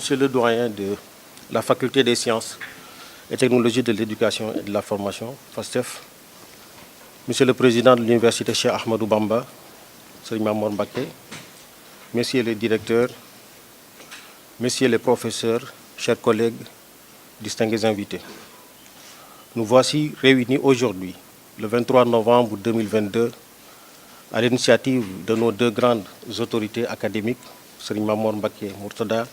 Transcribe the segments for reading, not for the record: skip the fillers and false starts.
Monsieur le doyen de la Faculté des sciences et technologies de l'éducation et de la formation, FASTEF, Monsieur le président de l'Université Cheikh Ahmadou Bamba, Serigne Mamor Mbacké, Messieurs les directeurs, Messieurs les professeurs, chers collègues, distingués invités. Nous voici réunis aujourd'hui, le 23 novembre 2022, à l'initiative de nos deux grandes autorités académiques, Serigne Mamor Mbacké Mourtada,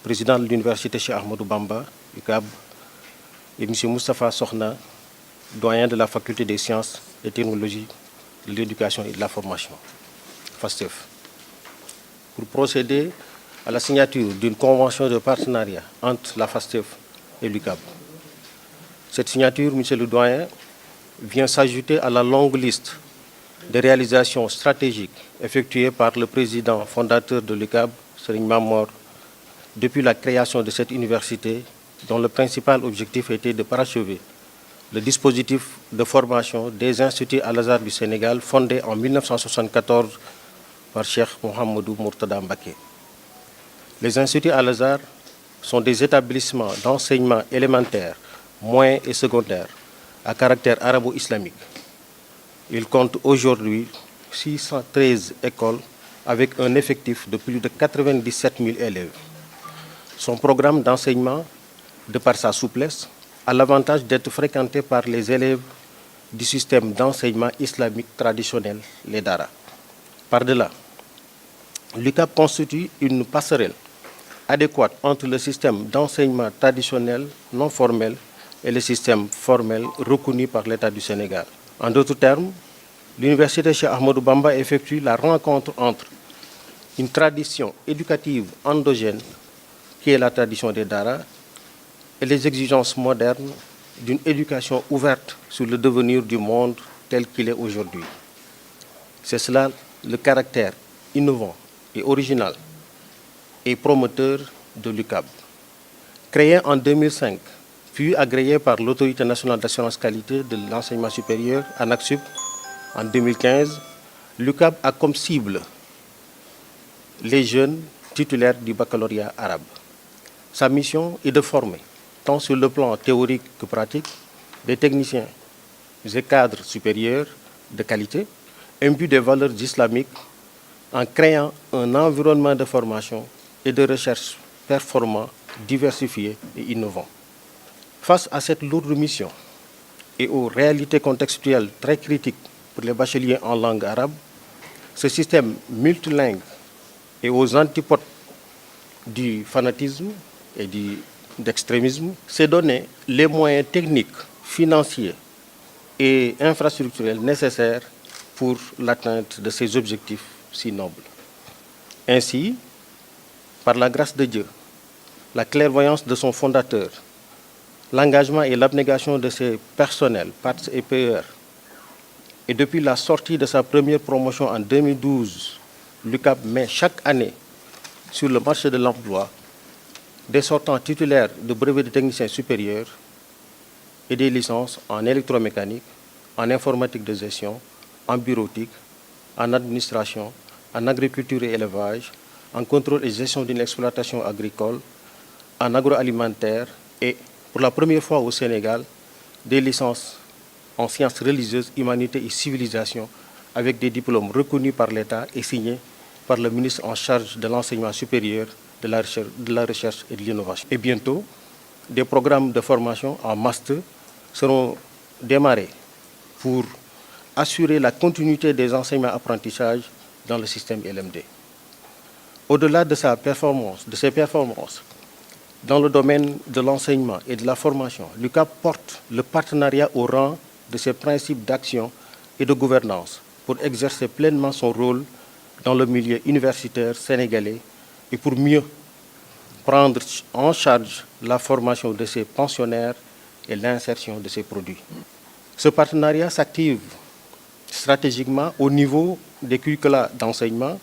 président de l'Université Cheikh Ahmadou Bamba, UCAB, et M. Moustapha Sokhna, doyen de la Faculté des sciences et technologies de l'éducation et de la formation, FASTEF, pour procéder à la signature d'une convention de partenariat entre la FASTEF et l'UCAB. Cette signature, Monsieur le doyen, vient s'ajouter à la longue liste des réalisations stratégiques effectuées par le président fondateur de l'UCAB, Serigne Mamor, depuis la création de cette université, dont le principal objectif était de parachever le dispositif de formation des instituts Al-Azhar du Sénégal, fondé en 1974 par Cheikh Mouhamadou Mourtada Mbacké. Les instituts Al-Azhar sont des établissements d'enseignement élémentaire, moyen et secondaire à caractère arabo-islamique. Ils comptent aujourd'hui 613 écoles avec un effectif de plus de 97 000 élèves. Son programme d'enseignement, de par sa souplesse, a l'avantage d'être fréquenté par les élèves du système d'enseignement islamique traditionnel, les Dara. Par-delà, l'UCAB constitue une passerelle adéquate entre le système d'enseignement traditionnel non formel et le système formel reconnu par l'État du Sénégal. En d'autres termes, l'Université Cheikh Ahmadou Bamba effectue la rencontre entre une tradition éducative endogène, qui est la tradition des Dara, et les exigences modernes d'une éducation ouverte sur le devenir du monde tel qu'il est aujourd'hui. C'est cela le caractère innovant et original et promoteur de l'UCAB. Créé en 2005, puis agréé par l'Autorité nationale d'assurance qualité de l'enseignement supérieur, ANAQ-Sup, en 2015, l'UCAB a comme cible les jeunes titulaires du baccalauréat arabe. Sa mission est de former, tant sur le plan théorique que pratique, des techniciens et cadres supérieurs de qualité, imbus des valeurs islamiques, en créant un environnement de formation et de recherche performant, diversifié et innovant. Face à cette lourde mission et aux réalités contextuelles très critiques pour les bacheliers en langue arabe, ce système multilingue et aux antipodes du fanatisme et d'extrémisme s'est donné les moyens techniques, financiers et infrastructurels nécessaires pour l'atteinte de ces objectifs si nobles. Ainsi, par la grâce de Dieu, la clairvoyance de son fondateur, l'engagement et l'abnégation de ses personnels, PATS et PER, et depuis la sortie de sa première promotion en 2012, l'UCAB met chaque année sur le marché de l'emploi des sortants titulaires de brevets de techniciens supérieurs et des licences en électromécanique, en informatique de gestion, en bureautique, en administration, en agriculture et élevage, en contrôle et gestion d'une exploitation agricole, en agroalimentaire et, pour la première fois au Sénégal, des licences en sciences religieuses, humanités et civilisation avec des diplômes reconnus par l'État et signés par le ministre en charge de l'enseignement supérieur, de la recherche et de l'innovation. Et bientôt, des programmes de formation en master seront démarrés pour assurer la continuité des enseignements-apprentissages dans le système LMD. Au-delà de ses performances, dans le domaine de l'enseignement et de la formation, l'UCAB porte le partenariat au rang de ses principes d'action et de gouvernance pour exercer pleinement son rôle dans le milieu universitaire sénégalais et pour mieux prendre en charge la formation de ses pensionnaires et l'insertion de ses produits. Ce partenariat s'active stratégiquement au niveau des curricula d'enseignement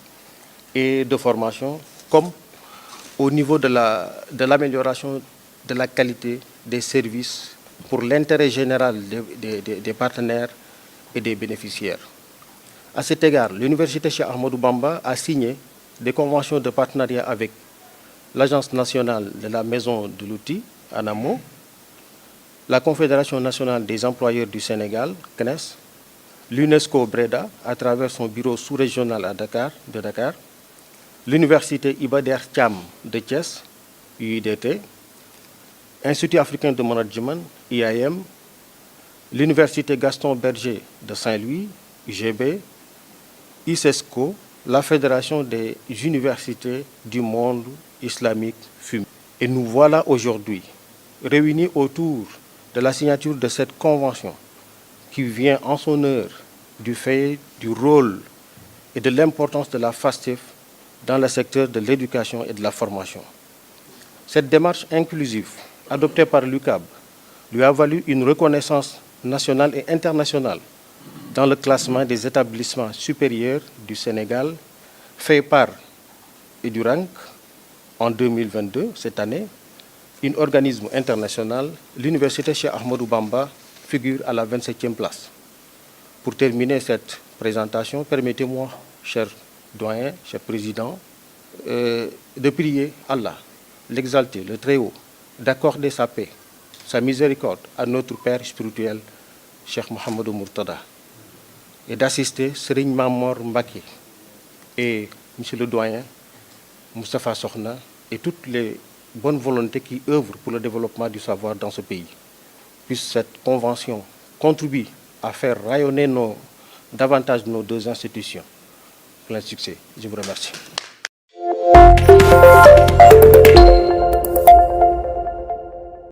et de formation, comme au niveau de l'amélioration de la qualité des services pour l'intérêt général des partenaires et des bénéficiaires. À cet égard, l'Université Cheikh Ahmadou Bamba a signé des conventions de partenariat avec l'Agence nationale de la maison de l'outil, ANAMO, la Confédération nationale des employeurs du Sénégal, CNES, l'UNESCO Breda, à travers son bureau sous-régional à Dakar, l'Université Iba Der Thiam de Thiès, UIDT, Institut africain de management, IAM, l'Université Gaston Berger de Saint-Louis, UGB, ICESCO, la Fédération des universités du monde islamique, FUM. Et nous voilà aujourd'hui réunis autour de la signature de cette convention qui vient en son heure du fait du rôle et de l'importance de la FASTEF dans le secteur de l'éducation et de la formation. Cette démarche inclusive, adoptée par l'UCAB, lui a valu une reconnaissance nationale et internationale dans le classement des établissements supérieurs du Sénégal, fait par EduRank en 2022, cette année, un organisme international, l'Université Cheikh Ahmadou Bamba figure à la 27e place. Pour terminer cette présentation, permettez-moi, chers doyens, chers présidents, de prier Allah, l'exalter, le Très-Haut, d'accorder sa paix, sa miséricorde à notre Père spirituel, Cheikh Mohamedou Mourtada, et d'assister Serigne Mamor Mbacké et Monsieur le doyen, Moustapha Sokhna, et toutes les bonnes volontés qui œuvrent pour le développement du savoir dans ce pays. Puisse cette convention contribuer à faire rayonner davantage nos deux institutions. Plein succès. Je vous remercie.